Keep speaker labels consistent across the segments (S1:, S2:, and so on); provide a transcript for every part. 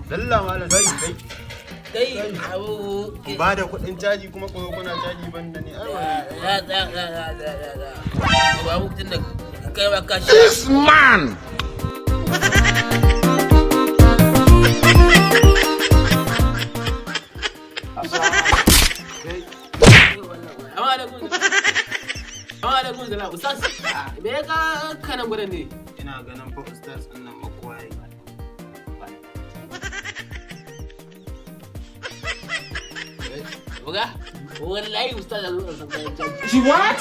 S1: Dalla malam kai.
S2: Ku
S1: ba da kuɗin caji kuma kuna caji banda ne.
S2: Babu tun da kai ba ka
S3: This man!
S2: Ustaz, me ya ka kanan gudan ne?
S1: Ina ganin fa ustaz ɗin nan makuwaye.
S2: Buga, wallahi ustaz ya zo da san kayan caji.
S3: She what?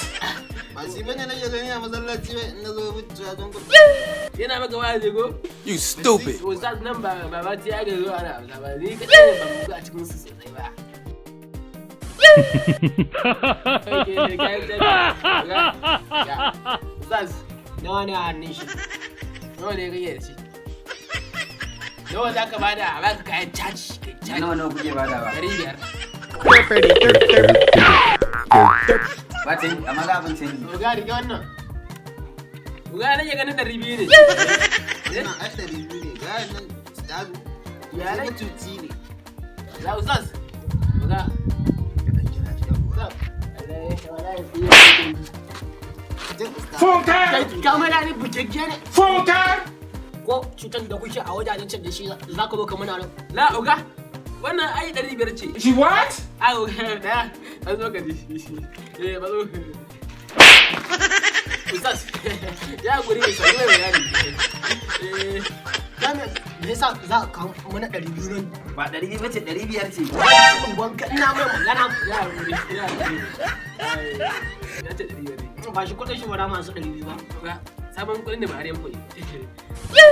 S1: Ba shi bane nake gani a masallaci ba in nazo wucewa don kuɗi.
S2: Yana maka waya zai go?
S3: You stupid!
S2: Ustaz nan ba ta ya ga zo ana amsa ba, ni kaɗai ne ban buga a cikin su sosai ba. Ustaz, nawa ne a hannun shi? Nawa ne kake da shi? Nawa za ka bada a baka kayan caji?
S4: Nawa kuke badawa?
S2: 500.
S4: Batin, amma ga abin canji.
S2: Buga rike wannan. Buga nake ganin 200 ne.
S1: Wannan ai 200 ne. Ga nan ustazu.
S2: Ya rai
S1: cuci ne.
S2: ya ustaz. Buga.
S3: Funka!
S2: Kamar ni bugegge ne.
S3: Funka!
S2: Ko cutar da kuke a wajajen can da shi za ka zo ka muna nan. La uga. Wannan ai 500 ce.
S3: She what?
S2: Ai uga daya. An zo ka ji. Ba zo. Ustaz. Ya guri mai sai mai bayani. Dan me yasa za ka mana 200 nan?
S4: Ba 200 bace 500 ce.
S2: Wanka ina mai magana. Ya guri. Ya ce 500. Ba shi kudin shi wara masu 200 ba. Sabon kudin da Buhari ya muku.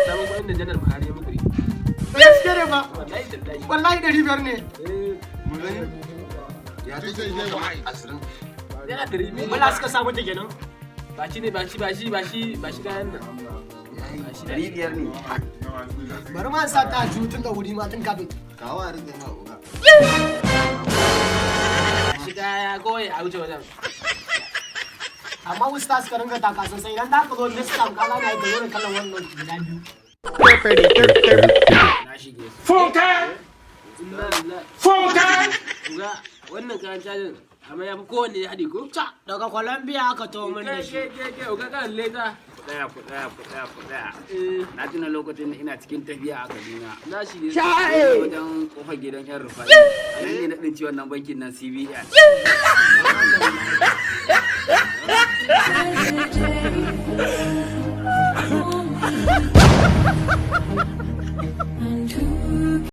S2: Sabon kudin da Janar Buhari ya muku. Gaskiya ne ba. Wallahi 500 ne.
S1: Mu gani. Ya ta ce 20.
S2: Yana 200. Wala suka samu ta kenan. Ba shi ne ba shi kayan nan.
S4: 500 ne.
S2: Bari ma sa ta jutun da wuri ma tun kafin.
S1: Kawo a rike ma uga.
S2: Shiga ya goye a wuce wajen. Amma ustaz ka ringa taka sosai idan da ka zo next time ka gane ka zo kallon wannan guda biyu. Na shige.
S3: Funka! Funka!
S2: Uga wannan kayan cajin amma ya fi kowanne ya haɗe ko? Daga Colombia aka to min da shi. Uga kan leta.
S4: Ku tsaya. Na tuna lokacin da ina cikin tafiya a Kaduna.
S2: Na shige.
S4: Wajen kofar gidan yan Rufai. A nan ne na ɗin ciwon nan bankin nan CBN.